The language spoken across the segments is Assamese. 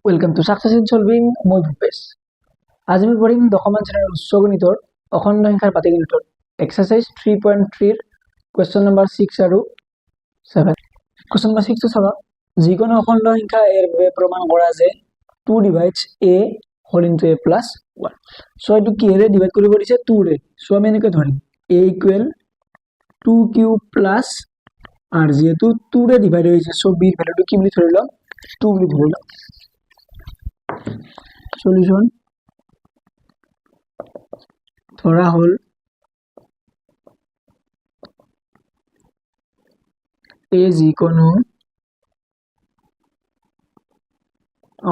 Welcome to success in solving. মই ভূপেশ। আজি আমি পঢ়িম দশমান শ্ৰেণীৰ উচ্চ গণিতৰ অখণ্ড সংখ্যাৰ পাটিগণিতৰ এক্সাৰসাইজ 3.3 কুৱেশ্যন নম্বৰ 6 আৰু 7। কুৱেশ্যন নম্বৰ 6 চাবা, যিকোনো অখণ্ড সংখ্যা এৰ বাবে প্ৰমাণ কৰা যে 2 divides a whole into a plus 1। So এটো কিহেৰে ডিভাইড কৰিব দিছে 2 ৰে। সো আমি এনেকৈ ধৰিম a equal 2 cube plus R যেহেতু 2 ৰে ডিভাইড হৈছে সো b এৰ ভ্যালুটো কি বুলি ধৰিলাম 2 বুলি ধৰিলাম। সলিউশন ধৰা হল এ যিকোনো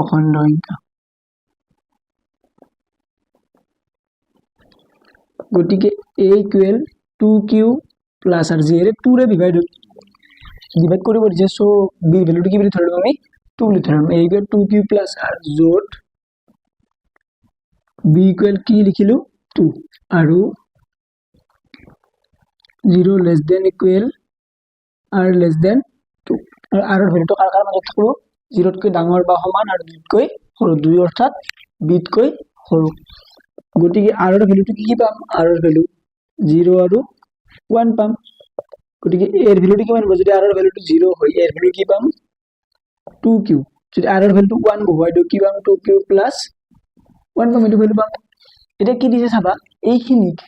অখণ্ড সংখ্যা, গতিকে a equal 2 cube plus R যেহেতু 2 ৰে ডিভাইড কৰিব দিছে সো b এৰ ভ্যালুটো কি বুলি ধৰিলাম আমি 2 বুলি ধৰিলাম। a equal 2 cube plus R যত b ইকুৱেল কি লিখিলো 2 আৰু 0 less than equal r less than 2 আৰু r এৰ ভ্যালুটো কাৰ মাজত থাকিব 0 তকৈ ডাঙৰ বা সমান আৰু 2 তকৈ সৰু, 2 অৰ্থাৎ b তকৈ সৰু। গতিকে r এৰ ভ্যালুটো কি পাম, r এৰ ভ্যালু 0 আৰু 1 পাম। গতিকে এর ভ্যালুটো কিমান হ'ব, যদি r এর ভ্যালুটো 0 হয় এর ভ্যালু কি পাম 2 কিউব, যদি r এর ভ্যালুটো 1 বহুৱাই দিও কি পাম 2 কিউব প্লাস 1 পাম, এটো ভ্যালু পাম। এটা কি দিছে চাবা, এইখিনিক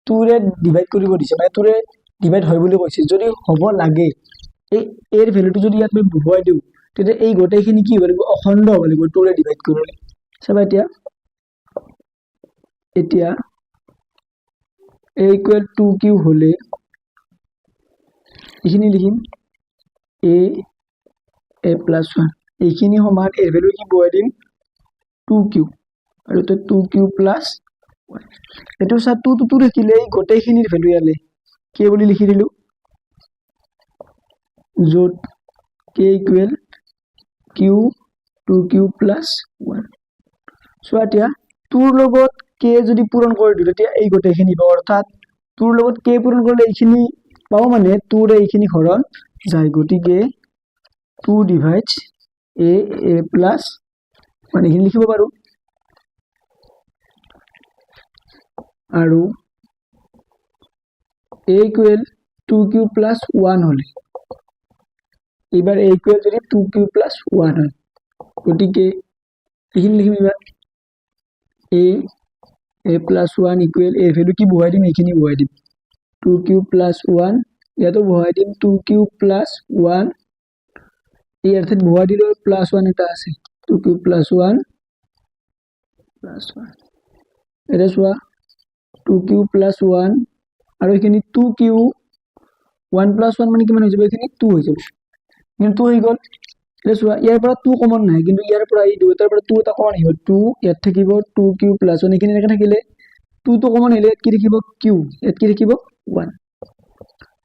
2 ৰে ডিভাইড কৰিব দিছে, মানে 2 ৰে ডিভাইড হয় বুলি কৈছে। যদি হ'ব লাগে এই এৰ ভ্যালুটো যদি ইয়াত বহুৱাই দিও তেতিয়া এই গোটেইখিনি কি হ'ব লাগিব অখণ্ড হ'ব লাগিব 2 ৰে ডিভাইড কৰিলে। চাবা এতিয়া a ইকুৱেল 2 কিউব হলে এইখিনি লিখিম a প্লাস 1, এইখিনি সমান এর ভ্যালু কি বহুৱাই দিম 2 কিউব আৰু তো 2 কিউব প্লাস 1। এটো সা 2 তো 2 ৰাখিলে এই গোটেইখিনিৰ ভ্যালু ইয়ালে k বুলি লিখি দিলো, যত k equal q 2 cube plus 1। So এতিয়া 2 ৰ লগত k যদি পূৰণ কৰি দিও তেতিয়া এই গোটেইখিনি পাব, অৰ্থাৎ 2 ৰ লগত k পূৰণ কৰিলে এইখিনি পাব, মানে 2 ৰে এইখিনি হৰণ যায়। গতিকে 2 ডিভাইডস a প্লাস 1 এইখিনি লিখিব পাৰো। আৰু a ইকুৱেল 2 কিউব প্লাস 1 হলে এবাৰ a ইকুৱেল যদি 2 কিউব প্লাস 1 হয়, গতিকে এইখিনি লিখিম এবাৰ a প্লাস 1 ইকুৱেল এৰ ভ্যালু কি বহুৱাই দিম এইখিনি বহুৱাই দিম 2 কিউব প্লাস 1, ইয়াতো বহুৱাই দিম 2 কিউব প্লাস 1, এই অৰ্থাৎ বহুৱাই দিলে প্লাস 1 এটা আছে 2 কিউব প্লাস 1 প্লাস 1। এটা চোৱা 2 কিউব প্লাস 1 আৰু এইখিনি 2 কিউব 1 প্লাস 1 মানে কিমান হৈ যাব, এইখিনি 2 হৈ যাব, কিন্তু 2 হৈ গল। এটা চোৱা ইয়াৰ পৰা 2 কমন নাই, কিন্তু ইয়াৰ পৰা এই দুটাৰ পৰা 2 এটা কমন আহিব, 2 ইয়াত থাকিব 2 কিউব প্লাস 1, এইখিনি এনেকৈ থাকিলে 2 তো কমন আহিলে ইয়াত কি থাকিব q, ইয়াত কি থাকিব 1।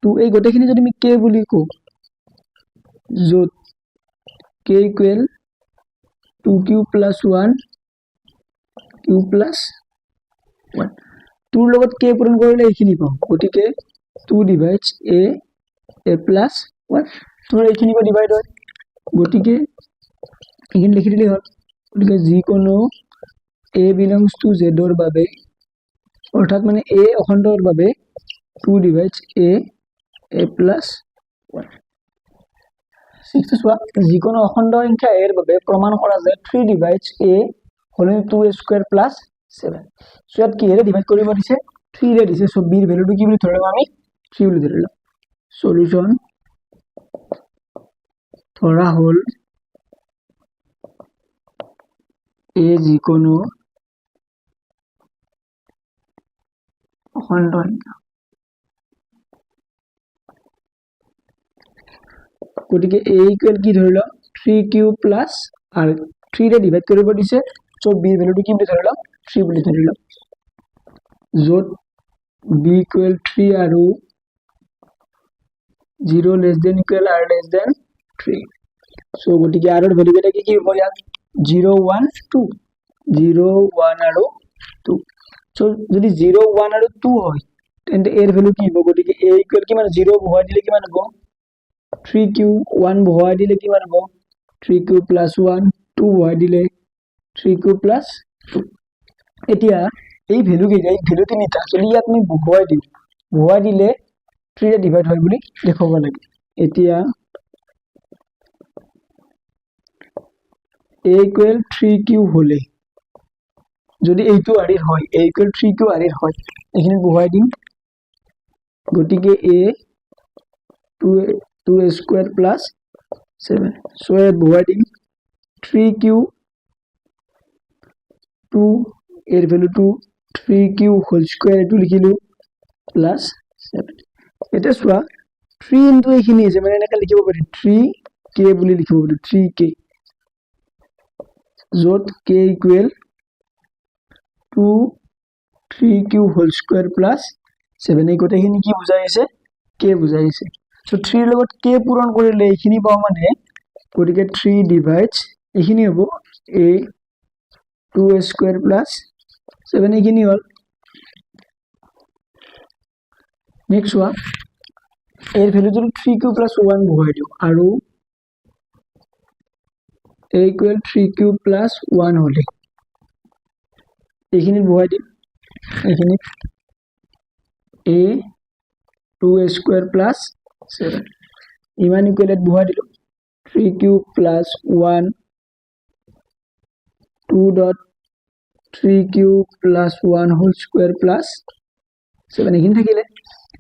তো এই গোটেইখিনি যদি আমি k বুলি কওঁ, যত k equal 2 cube plus 1 cube plus 1, 2 ৰ লগত k পূৰণ কৰিলে এইখিনি পাম। গতিকে 2 ডিভাইডস a প্লাস 1, তো এইখিনি পৰা ডিভাইড হয়, গতিকে এইখিনি লিখি দিলে হ'ল। গতিকে যিকোনো a বিলংস টু z ৰ বাবে, অৰ্থাৎ মানে a অখণ্ডৰ বাবে 2 ডিভাইডস a প্লাস 1। 6 চোৱা, যিকোনো অখণ্ড সংখ্যা এর বাবে প্রমাণ করা যায় 3 divides a whole into 2a square plus 7। So ইয়াত কিহেৰে ডিভাইড কৰিব দিছে 3 ৰে দিছে, সো b এৰ ভ্যালুটো কি বুলি ধৰিলাম আমি 3 বুলি ধৰিলাম। সলিউশন ধৰা হল a যিকোনো অখণ্ড সংখ্যা, গতিকে a ইকুৱেল কি ধৰিলাম 3 কিউব প্লাস আৰ 3 ৰে ডিভাইড কৰিব দিছে, সো b এৰ ভ্যালুটো কি বুলি ধৰিলাম 3 বুলি ধৰিলাম, যত b ইকুৱেল 3 আৰু 0 less than equal r less than 3। So গতিকে r এর ভ্যালু কেটা কি হ'ব ইয়াত 0 1 2, 0 1 আৰু 2। সো যদি 0 1 আৰু 2 হয় তেন্তে এৰ ভ্যালু কি হ'ব, গতিকে a ইকুৱেল কিমান 0 বহুৱাই দিলে কিমান হ'ব 3 কিউব, 1 বহুৱাই দিলে কিমান হ'ব 3 কিউব প্লাস 1 2 বহাই দিলে 3q প্লাস 2 এতিয়া এই ভ্যালু কেইটা এই ভ্যালু তিনিটা যদি ইয়াত আমি বহুৱাই দিলে 3 ৰে ডিভাইড হয় বুলি দেখাব লাগে এতিয়া a ইকুৱেল 3q হলে যদি এইটো আৰিৰ হয় a ইকুৱেল 3q আৰিৰ হয় এখিনি বহুৱাই দিম গতিকে a 2a square plus 7 so এত বহুৱাই দিম 3q 2 এর ভ্যালু 2 3q হোল স্কয়ার এটো লিখিলো প্লাস 7 এটা সোয়া 3 ইনটু এখিনি আছে মানে এনেকা লিখিব পাৰি 3k বুলি লিখিব পাৰি 3k যত k equal 2 3q whole square plus 7 এই গোটেইখিনি কি বুজাইছে k বুজাইছে সো 3 এর লগত k পূরণ কৰিলে এখিনি পাও মানে গতিকে 3 ডিভাইডস এখিনি হ'ব a 2a স্কয়ার প্লাস 7 এখিনি হল নেক্সট ওয়ান এর ভ্যালু যদি 3q প্লাস 1 বহুৱাই দিও আৰু a ইকুৱেল 3q প্লাস 1 হলে এখিনি বহুৱাই দিম এখিনি a 2a স্কয়াৰ প্লাস 7 ইমান ইকুৱেলত বহুৱাই দিলো 3q plus 1 2 dot 3q plus 1 whole square plus 7 এখিনি থাকিলে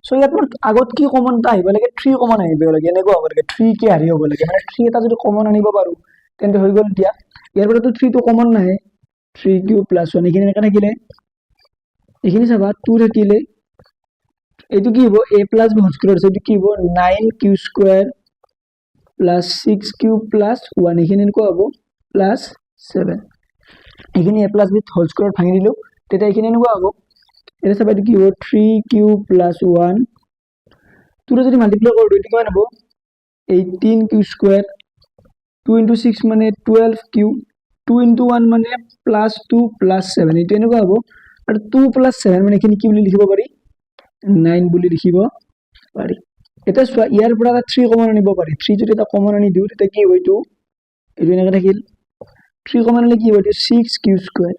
সো ইয়াত মোৰ আগত কি কমন টা আহিব লাগে 3 কমন আহিব লাগে এনেকুৱা হ'ব লাগে 3 কি হাৰি হ'ব লাগে মানে 3 এটা যদি কমন আনিব পাৰো তেন্তে হৈ গল দিয়া ইয়াৰ পৰা তো 3 তো কমন নাহে 3q plus 1 এখিনি এনেকা থাকিলে এখিনি চাবা 2 থাকিলে এটো কি হ'ব a plus b whole square আছে কি হ'ব 9q square plus 6q plus 1 এখিনি এনেকুৱা হ'ব plus 7 এখিনি a plus b whole square ভাঙি দিলো তেটা এখিনি এনেকুৱা হ'ব এটা সবাই কি হ'ব 3q plus 1 তুৰে যদি মাল্টিপ্লাই কৰো এটো কিমান হ'ব 18q square 2 into 6 মানে 12q 2 into 1 মানে plus 2 plus 7 এটো এনেকুৱা হ'ব আৰু 2 plus 7 মানে এখিনি কি বুলি লিখিব পাৰি 9 বুলি লিখিব পাৰি এটা সোয়া ইয়াৰ পৰা 3 কমন আনিব পাৰি 3 যদি এটা কমন আনি দিও তেটা কি হ'ব এটো এনেকা থাকিল 3 কমন আনিলে কি হ'ব 6q square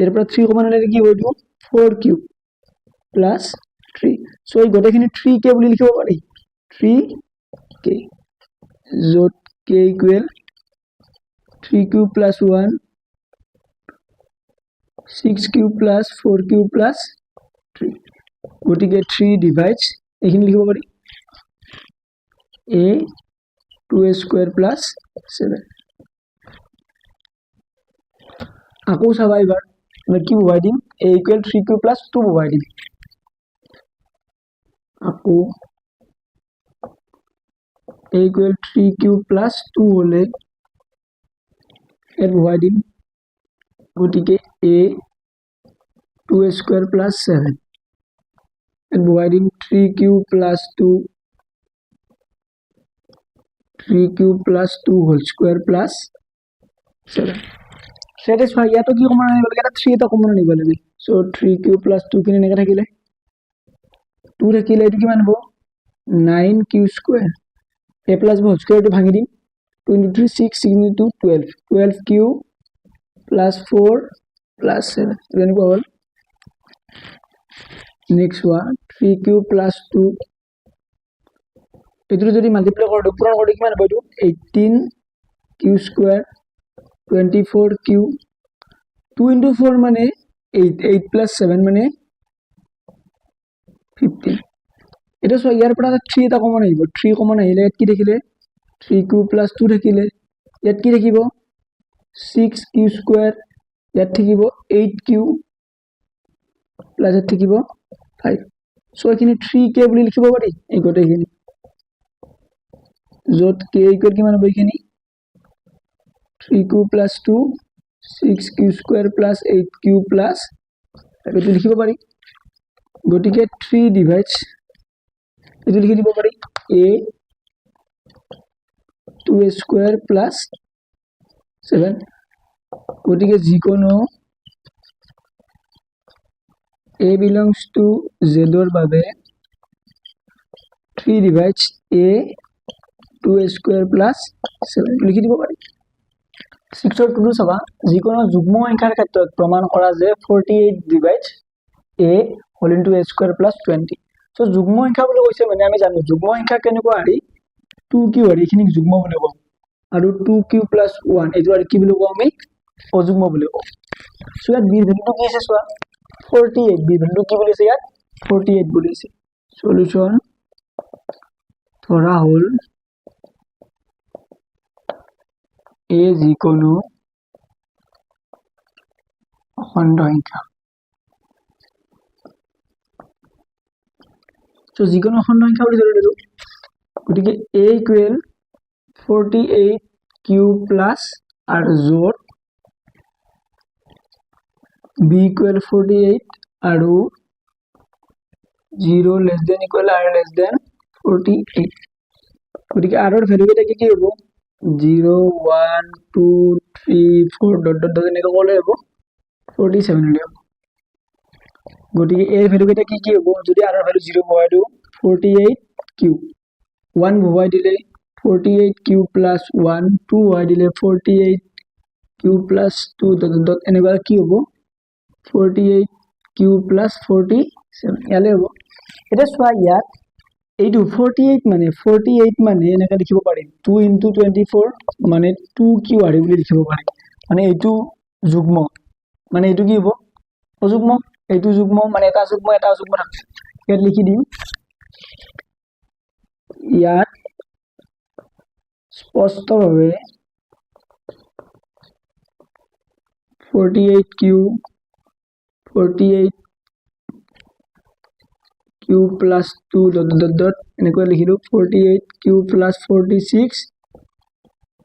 এর পৰা 3 কমন আনিলে কি হ'ব 4q plus 3 সো এই গোটেইখিনি 3k বুলি লিখিব পাৰি 3k যত k equal 3q plus 1 6q plus 4q plus 3 গতিকে 3 ডিভাইডস এখিনি লিখিব পাৰি a 2a স্কয়াৰ plus 7 আকৌ চাবা এবাৰ মই কি বহুৱাই দিম a ইকুৱেল 3q plus 2 বহুৱাই দিম আকৌ a ইকুৱেল 3q plus 2 হলে এৰ বহুৱাই দিম গতিকে a 2a স্কয়াৰ plus 7 এৰ বহুৱাই দিম 3q plus 2 3q plus 2 whole square plus 7 satisfy ইয়াতো কি কমন আনিব লাগে এটা 3 এটা কমন আনিব লাগে সো 3q plus 2 কিনে নেকা থাকিলে 2 থাকিলে এটো কিমান হ'ব 9q square a plus b whole square to ভাঙি দিম 2 into 3 6 6 into 2 12 12q plus 4 plus 7 এনেকুৱা হ'ল নেক্সট ওয়ান 3q plus 2 এটো যদি মাল্টিপ্লাই কৰো পূৰণ কৰো কিমান হ'ব এটো 18q square 24q 2 into 4 মানে 8 8 plus 7 মানে 15 এটা সো ইয়াৰ পৰা 3 এটা কমন আহিব 3 কমন আহিলে কি দেখিলে 3q plus 2 দেখিলে ইয়াত কি দেখিব 6q square ইয়াত থাকিব 8q plus ইয়াত থাকিব 5 সো এখিনি 3k বুলি লিখিব পাৰি এই গোটেইখিনি যত k ইকুৱেল কিমান হ'ব এখিনি 3q plus 2 6q square plus 8q plus এটো লিখিব পাৰি গতিকে 3 ডিভাইডস এটো লিখি দিব পাৰি a 2a square plus 7 গতিকে যিকোনো a belongs to z ৰ বাবে 3 divides a 2a square plus 7 লিখি দিব পাৰি 6 और 2 চাবা যিকোনো যুগ্ম সংখ্যাৰ ক্ষেত্ৰত প্ৰমাণ কৰা যে 48 divides a whole into a square plus 20 so যুগ্ম সংখ্যা বুলি কৈছে মানে আমি জানো যুগ্ম সংখ্যা কেনেকুৱা আৰি 2q আৰি এখিনিক যুগ্ম বুলি কওঁ আৰু 2q প্লাস 1 এইটো আৰু কি বুলি কওঁ আমি অযুগ্ম বুলি কওঁ সো ইয়াত b ভ্যালুটো কি আছে চোৱা 48 b ভ্যালুটো কি বুলি আছে ইয়াত 48 বুলি আছে সলিউশন ধৰা হল a যিকোনো অখণ্ড সংখ্যা সো যিকোনো অখণ্ড সংখ্যা বুলি ধৰি ললো গতিকে a ইকুৱেল 48 q প্লাস আৰু জোড b ইকুৱেল 48 আৰু 0 less than equal r less than 48 গতিকে r ৰ ভ্যালু কেইটা কি হ'ব 0 1 2 3 4 ডট ডট ডট এনেকৈ ক'লে হ'ব 47 হলে হ'ব গতিকে a ৰ ভ্যালু কেইটা কি হ'ব যদি r ৰ ভ্যালু 0 বহাই দিও 48 q 1 বহাই দিলে 48 q প্লাস 1 2 বহাই দিলে 48 q প্লাস 2 ডট ডট এনেকৈ কি হ'ব 48 q প্লাস 47 ইয়ালে হ'ব এটা চোৱা ইয়াত এইটো 48 মানে এনেকা লিখিব পাৰিম 2 into 24 মানে 2q আৰি বুলি লিখিব পাৰিম মানে এইটো যুগ্ম মানে এইটো কি হ'ব অযুগ্ম এইটো যুগ্ম মানে এটা যুগ্ম থাকে ইয়াত লিখি দিম ইয়াত স্পষ্টভাৱে 48q 48 q plus 2 dot dot dot এনেকৈ লিখিলো 48 q plus 46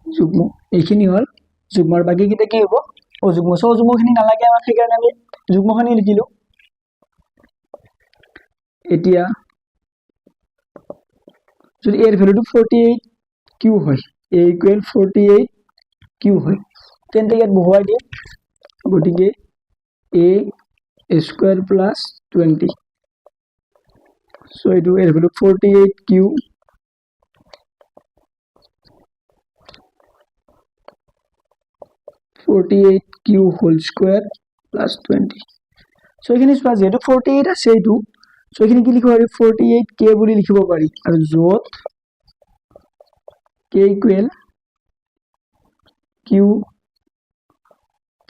যুগ্ম এইখিনি হল যুগ্মৰ বাকি কিটা কি হ'ব অযুগ্ম সো অযুগ্মখিনি নালাগে আমাৰ সেইকাৰণে আমি যুগ্মখিনি লিখিলো এতিয়া যদি এৰ ভ্যালুটো 48 q হয় a ইকুৱেল 48 q হয় তেন্তে ইয়াত বহুৱাই দিম গতিকে a square plus 20 so it will equal 48q 48q whole square plus 20 so এখানে চোৱা যেটো 48 আছে এইটো so এখানে কি লিখিব পাৰি 48k বুলি লিখিব পাৰি আৰু যত k equal q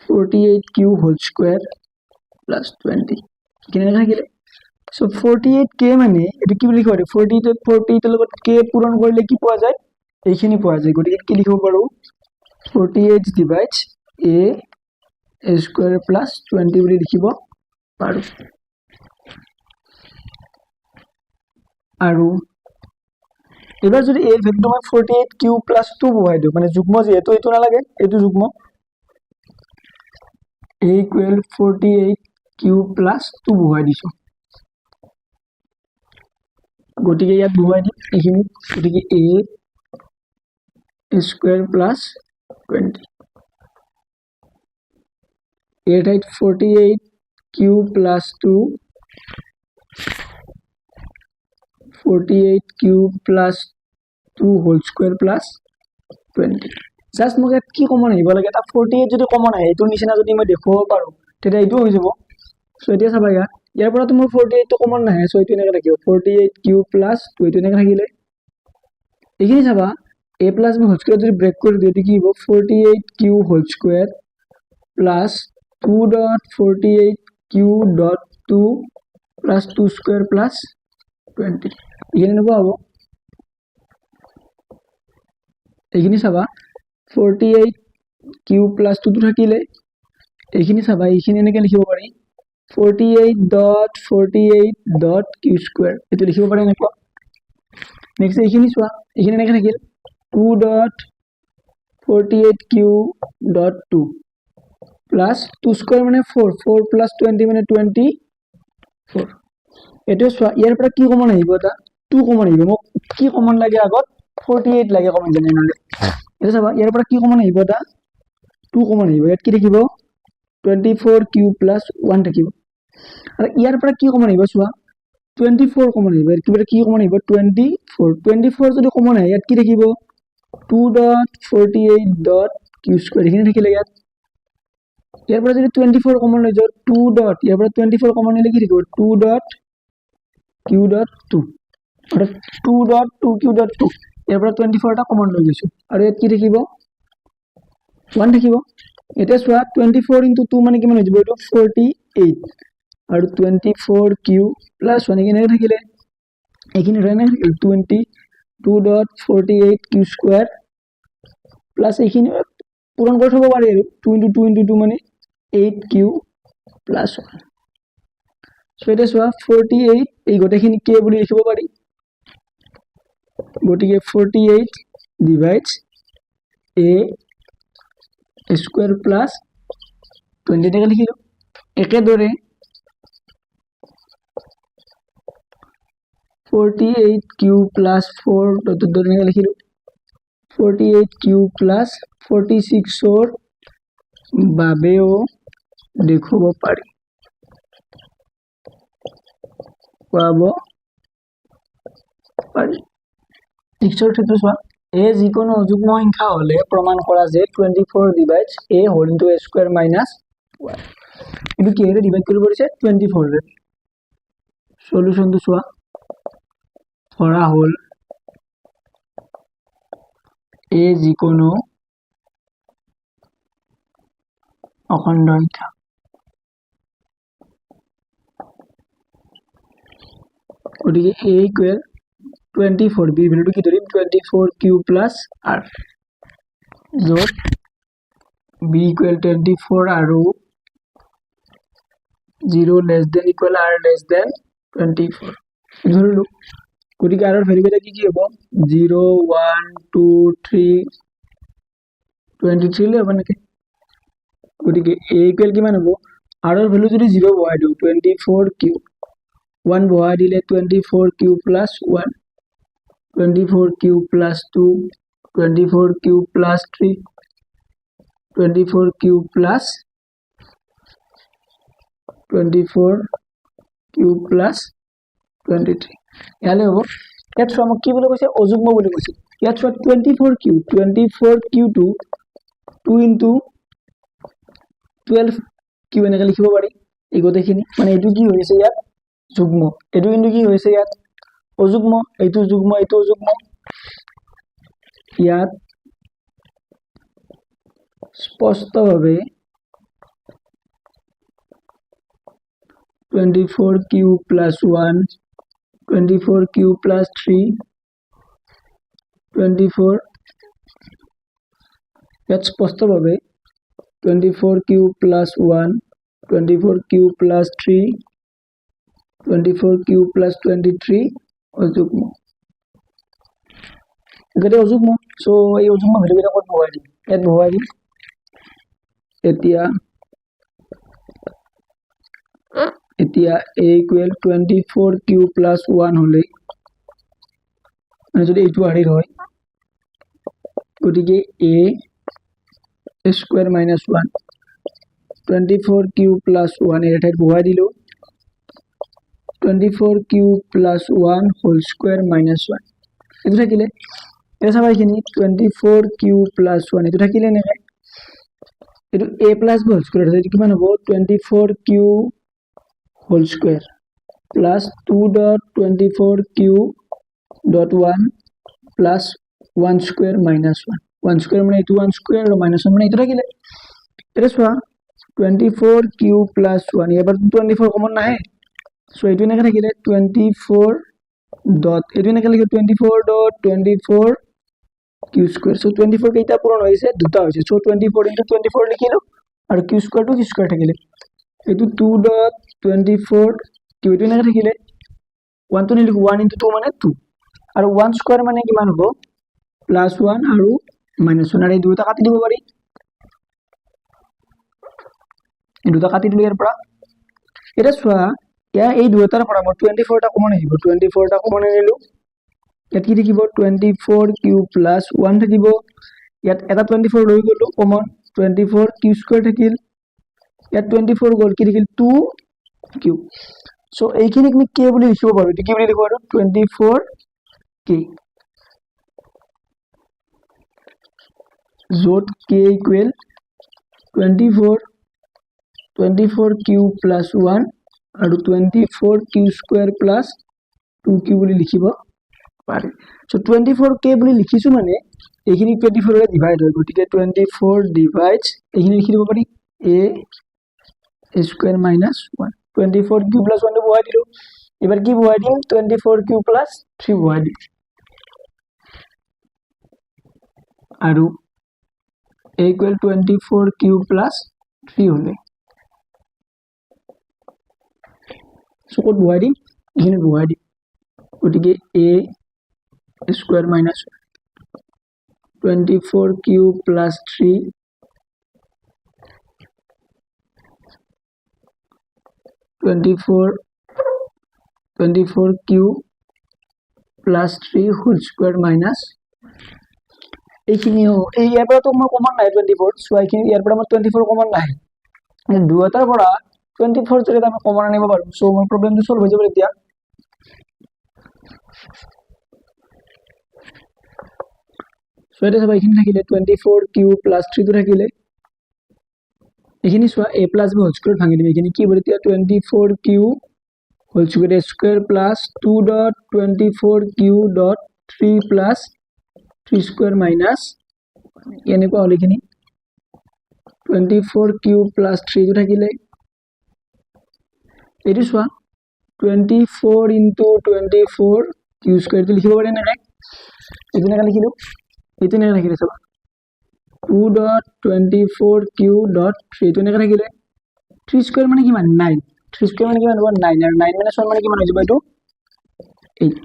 48q whole square plus 20 কিনে থাকিলে so 48k মানে এটো কি লিখিব পাৰি 48 লগত k পূৰণ কৰিলে কি পোৱা যায় এইখিনি পোৱা যায় গতিকে কি লিখিব পাৰো 48 divides a square plus 20 বুলি লিখিব পাৰো আৰু এবাৰ যদি a ভ্যালুটো মই 48q plus 2 বহাই দিও মানে যুগ্ম যেহেতু এটো নালাগে এটো যুগ্ম a equal 48q plus 2 বহাই দিছো গতিকে ইয়াত বহাই দিম এইখিনি গতিকে a square plus 20 a ঠাইত 48q plus 2 48q plus 2 whole square plus 20 just মোক কি কমন আহিব লাগে এটা 48 যদি কমন আহে এটো নিচিনা যদি মই দেখুৱাব পাৰো তেতিয়া এইটো হৈ যাব সো এতিয়া চাবা ইয়াৰ পৰা তোমাৰ 48 টো কমন নাহে সো এইটো এনেকৈ থাকিব 48q plus 2 এইটো এনেকৈ থাকিলে এইখিনি চাবা a plus b whole square যদি ব্ৰেক কৰি দিও কি হ'ব 48q whole square plus 2 dot 48q dot 2 plus 2 square plus 20 এখানে নেব হ'ব এইখিনি চাবা 48q plus 2 টো থাকিলে এইখিনি চাবা এইখিনি এনেকৈ লিখিব পাৰি 48 dot q square এটো লিখিব পাৰি এনেকৈ নেক্সট এইখিনি চোৱা এইখিনি এনেকৈ থাকিল 2 dot 48q dot 2 plus 2 square মানে 4 plus 20 মানে 24 এটো চোৱা ইয়াৰ পৰা কি কমন আহিব এটা 2 কমন আহিব মোক কি কমন লাগে আগত 48 লাগে কমন জানি নালে এটা চাবা ইয়াৰ পৰা কি কমন আহিব এটা 2 কমন আহিব ইয়াত কি থাকিব 24q plus 1 থাকিব আৰু ইয়াৰ পৰা কি কমন আহিব চোৱা 24 কমন আহিব কিবা কি কমন আহিব 24 যদি কমন আহে ইয়াত কি থাকিব 2 dot 48 dot কিউ স্কোয়ার এখানে থাকিলে ইয়াৰ পৰা যদি 24 কমন লৈ যাও 2 ডট ইয়াৰ পৰা 24 কমন নিলে কি থাকিব 2 ডট কিউ ডট 2 অর্থাৎ 2 ডট 2 কিউ ডট 2 ইয়াৰ পৰা 24 টা কমন লৈ গৈছো আৰু ইয়াত কি থাকিব 1 থাকিব এটা সোয়া 24 into 2 মানে কিমান হৈ যাব এটো 48 আৰু 24 কিউ প্লাস 1 এখানে থাকিলে এখানে রাইনা 22.48 কিউ স্কয়ার প্লাস এখানে পূরণ করে থব পারি 2 into 2 into 2 মানে 8 কিউ প্লাস 1 সো এটা সোয়া 48 এই গোটেখিনি কে বলি লিখিব পারি গটিকে 48 ডিভাইডস a স্কয়ার প্লাস 20 টাকা লিখিলো একে ধরে 48 কিউ প্লাস 4 ডট ধরে লিখিলো 48 কিউ প্লাস 46 ওর বাবেও দেখব পারি পাবো পারি টিক্সর ক্ষেত্রে সোয়া এ যিকোনো অযুগ্ম সংখ্যা হলে প্রমাণ করা যে 24 divides a whole into a square minus 1 কিন্তু কি এর ডিভাইড করে পড়েছে 24 এর সলিউশন তো সোয়া ধরা হল a যিকোনো অখণ্ড সংখ্যা ওদিকে a ইকুয়াল 24 বি ভ্যালুটো কি ধরিম 24 কিউ প্লাস r যত b ইকুয়াল 24 আৰু 0 less than equal r less than 24 ধরিলো ওদিকে r এর ভ্যালু কি কি হবে 0 1 2 3 23 হবে নাকি ওদিকে a ইকুয়াল কিমান হবে r এর ভ্যালু যদি 0 বহাই দিও 24 কিউ 1 বহাই দিলে 24 q plus 1 24 q plus 2 24 q plus 3 24 q plus 24 q plus 23 ইয়ালে হবো ইয়াত আমাক কি বলি কৈছে অযুগ্ম বলি কৈছে ইয়াত 24 কিউ টু 2 into 12 কিউ এনেকে লিখিব পাৰি এই গোটেইখিনি মানে এটো কি হৈছে ইয়াত যুগ্ম এটো কিন্তু কি হৈছে ইয়াত অযুগ্ম এইটো যুগ্ম এইটো অযুগ্ম ইয়াত স্পষ্টভাৱে 24 কিউ প্লাস 1 24 কিউ প্লাস 3 24 ইয়াত স্পষ্টভাৱে 24 q plus 1 24 q plus 3 24 q plus 23 অযুগ্ম এগুলো অযুগ্ম সো এই অযুগ্ম ভ্যালুটা কত বহাই দিম ইয়াত বহাই দিম এতিয়া a ইকুয়াল 24 কিউ প্লাস 1 হলে মানে যদি এইটো আড়ির হয় গটিকে a square minus 1 24 q plus 1 এর ঠাইত বহাই দিলো 24 q plus 1 whole square minus 1 এটো থাকিলে এটা চাবা এখিনি 24 কিউ প্লাস 1 এটো থাকিলে নে এটো a plus b whole square এটো কিমান হ'ব 24 q whole square plus 2 dot 24 q dot 1 plus 1 square minus 1 1 square মানে এটো 1 স্কয়ার আর মাইনাস 1 মানে এটো থাকিলে এটা সোয়া 24 কিউ প্লাস 1 এবার 24 কমন নাহে সো এটো এনেকে থাকিলে 24 ডট এটো এনেকে লিখো 24 ডট 24 কিউ স্কয়ার সো 24 কেইটা পূরণ হইছে দুটা হইছে সো 24 into 24 লিখিলো আর q square to q square থাকিলে এটো 2 ডট 24 কিউ এটো এনেকে থাকিলে 1 তো লিখো 1 into 2 মানে 2 আর 1 স্কয়ার মানে কিমান হ'ব প্লাস 1 আৰু মাইনাস 1 আৰ এই দুটা কাটি দিব পাৰি এই দুটা কাটি দিলে এৰ পৰা এটা সোয়া ইয়া এই দুটাৰ পৰা মই 24 টা কমন আহিব 24 টা কমন আনিলো ইয়াত কি থাকিব 24 কিউ প্লাস 1 থাকিব ইয়াত এটা 24 লৈ গলো কমন 24 কিউ স্কয়ার থাকিল ইয়াত 24 গল কি থাকিল 2 কিউ সো এইখিনি আমি কে বুলি লিখিব পাৰো এটো কি বুলি লিখব আৰু 24 কে য'ত k ইকুৱেল 24 কিউ প্লাছ 1 আৰু 24 কিউ স্কুৱেৰ প্লাছ 2q বুলি লিখিব পাৰে। সো 24k বুলি লিখিছো মানে এইখিনি 24 ৰে ডিভাইড হয়, গতিকে 24 ডিভাইডস এইখিনি লিখি দিব পাৰি a square minus 1 24 q plus 1 বহাই দিলো। এবাৰ কি বহাই দিম 24 কিউ প্লাছ 3 বহাই দিম আৰু a ইকুৱেল 24 কিউ প্লাছ 3 হলে সো ক'ত বহাই দিম এইখিনি বহাই দিম, গতিকে a square minus 24 q plus 3 24 q plus 3 whole square minus এইখিনি এই ইয়াৰ পৰা তো মই কমন নাই 24 সো এইখিনি ইয়াৰ পৰা মই 24 কমন নাই, দুটাৰ পৰা 24 যদি আমি কমন আনিব পাৰো সো মোৰ প্ৰবলেমটো সলভ হৈ যাব। এতিয়া সো এটা সব এইখিনি থাকিলে 24 কিউ প্লাছ 3 টো থাকিলে এইখিনি সোয়া a plus b whole square ভাঙি দিম, এইখিনি কি হ'ব এতিয়া 24 q whole square plus 2 dot 24 q dot 3 plus 3 square minus এনেকুৱা হলে এইখিনি 24 কিউ প্লাছ 3 টো থাকিলে এইটো সোয়া 24 ইনটু 24 কিউ স্কয়ার টো লিখিব পাৰি না নাই এইটো না লিখিলো এইটো না লিখিলে সব 2 dot 24 q dot 3 টো এনেকৈ থাকিলে 3 স্কয়ার মানে কিমান 9 3 স্কয়ার মানে কিমান হ'ব 9 আৰু 9 minus 1 মানে কিমান হৈ যাব এইটো 8।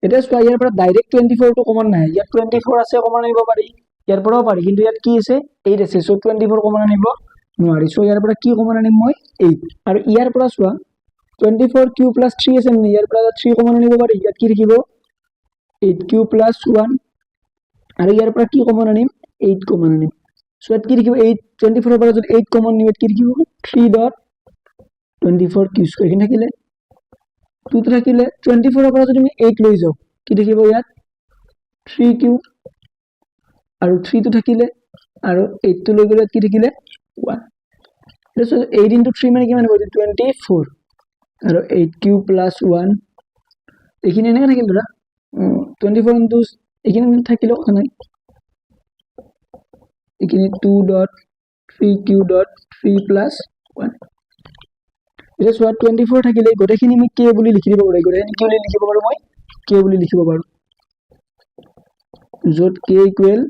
এটা সোয়া ইয়াৰ পৰা ডাইৰেক্ট 24 টো কমন নাই, ইয়াত 24 আছে কমন আনিব পাৰি, ইয়াৰ পৰাও পাৰি, কিন্তু ইয়াত কি আছে 8 আছে সো 24 কমন আনিব নোৱাৰি, সো ইয়াৰ পৰা কি কমন আনিম মই 8 আৰু ইয়াৰ পৰা সোয়া 24 q plus 3 আছে মানে ইয়াৰ পৰা 3 কমন আনিব পাৰি, ইয়াত কি লিখিব 8q plus 1 আৰু ইয়াৰ পৰা কি কমন আনিম 8 কমন আনিম, সো ইয়াত কি লিখিব 8 24 পৰা যদি 8 কমন নিম কি লিখিব 3 ডট 24 q স্কয়ার এখানে থাকিলে 2 টো থাকিলে 24 পৰা যদি আমি 8 লৈ যাও কি লিখিব ইয়াত 3q আৰু 3 টো থাকিলে আৰু 8 টো লৈ গলে কি থাকিলে 1 সো 8 into 3 মানে কিমান হ'ব 24 আৰু 8q plus 1 এইখিনি এনেকৈ থাকিল ধৰা 24 into এইখিনি থাকিলে কথা নাই এইখিনি 2 dot 3q dot 3 plus 1 এটা সোয়া 24 থাকিলে গোটেইখিনি আমি k বুলি লিখি দিব পাৰো, গোটেইখিনি কি বুলি লিখিব পাৰো মই k বুলি লিখিব পাৰো, য'ত k equal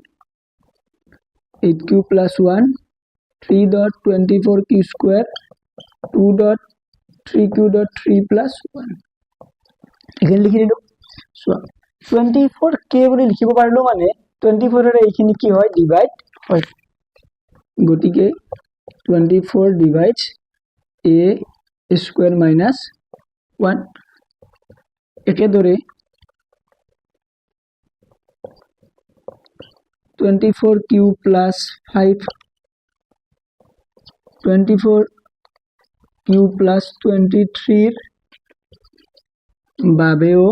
8q plus 1 3 dot 24 q square 2 dot 3q dot 3 plus 1 এখানে লিখি দিলো। সো 24 k বুলি লিখিব পাৰিলো মানে 24 এর এইখিনি কি হয় ডিভাইড হয়, গতিকে 24 ডিভাইডস a স্কয়ার মাইনাস 1 একেদৰে 24 কিউ প্লাস 5 24 কিউ প্লাস 23 এৰ বাবেও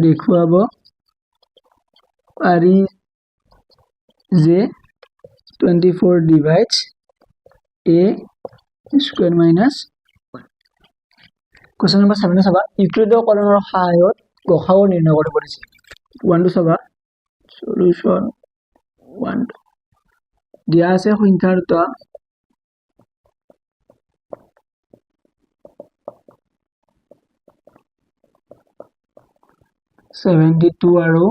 দেখুৱাব পাৰি যে 24 divides a square minus 1। Question number 7 চাবা ইউক্লিডকৰণৰ সহায়ত গসাও নিৰ্ণয় কৰিব পাৰিছে 1 টো চাবা সলিউশন 1 দিয়া আছে সংখ্যাৰ দুটা 72 আৰু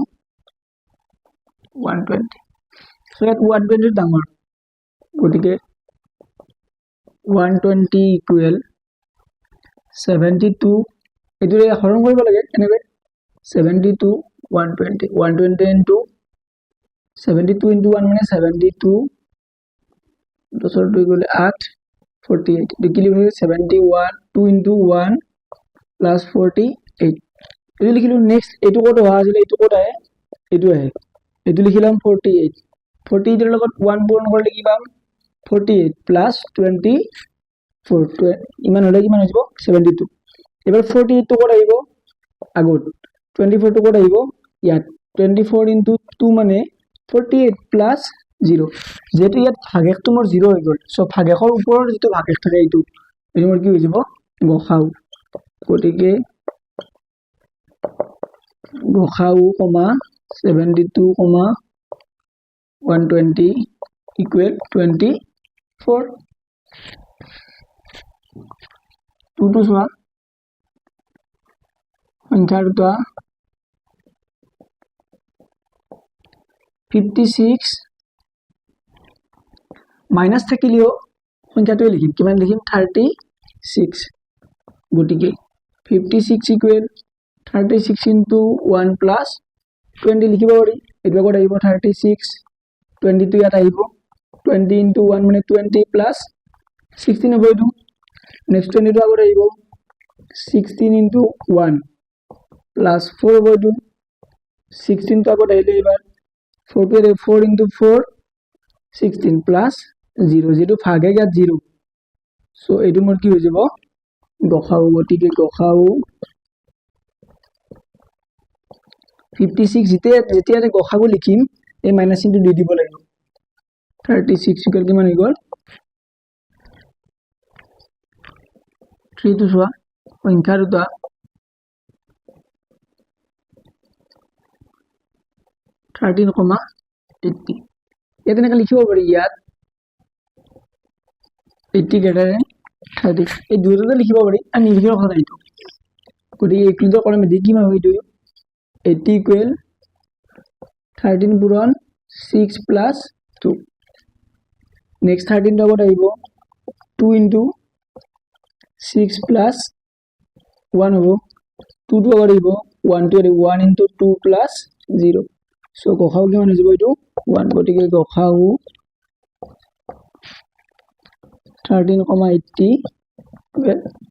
120 সো ইয়াত 120 ডাঙৰ গতিকে 120 ইকুৱেল 72 এটোৰে হৰণ কৰিব লাগে এনেকৈ 72 120 120 into 72 into 1 মানে 72 দশৰ 2 গলে 8 48 লিখিলি 71 2 into 1 plus 48 এই লিখিলো। নেক্সট এটো কত হোৱা আছিল এটো কত আহে এটো আহে এটো লিখিলাম 48 48 এর লগত 1 পূৰণ কৰিলে কি পাম 48 plus 24 ইমান হলে কিমান হৈ যাব 72 এবাৰ 48 টো কত আহিব আগত 24 টো কত আহিব ইয়াত 24 into 2 মানে 48 plus 0 যেহেতু ইয়াত ভাগেকটো মোৰ 0 হৈ গ'ল সো ভাগেকৰ ওপৰৰ যেটো ভাগেক থাকে এইটো মোৰ কি হৈ যাব গখাও গতিকে গখাও কমা 72, 120 equal 24 2 to সোয়া সংখ্যা দুটা 56 মাইনাস থাকিলেও সংখ্যাটো লিখিম কিমান লিখিম 36 গতিকে 56 equal 36 into 1 plus 20 লিখিব পাৰি এটা কোড আহিব 36 20 টো ইয়াত আহিব 20 into 1 মানে 20 plus 16 হ'ব এইটো নেক্সট 20 টো আগত আহিব 16 into 1 plus 4 হ'ব এইটো 16 টো আগত আহিলে এবাৰ 4 টো 4 into 4 16 plus 0 যেটো ভাগে ইয়াত 0 সো এইটো মোৰ কি হৈ যাব গখাও গতিকে গখাও 56 যেতিয়া গখাগু লিখিম এই মাইনাস চিনটো দি দিব লাগিব 36 ইকুয়াল কিমান হৈ গল 3 টো সোয়া সংখ্যা দুটা 13,80 ইয়াত এনেকৈ লিখিব পাৰি ইয়াত 80 greater than 30 এই দুটোতে লিখিব পাৰি আৰু নিৰ্ভৰ কথা এইটো গতিকে এইটো কলমে দি কিমান হৈ দিও 80 equal 13 পূৰণ 6 plus 2 next 13 টো আগত আহিব 2 into 6 plus 1 হ'ব 2 টো আগত আহিব 1 টো 1 into 2 plus 0 সো গখাও কিমান হৈ যাব এইটো 1 গতিকে গখাও 13,80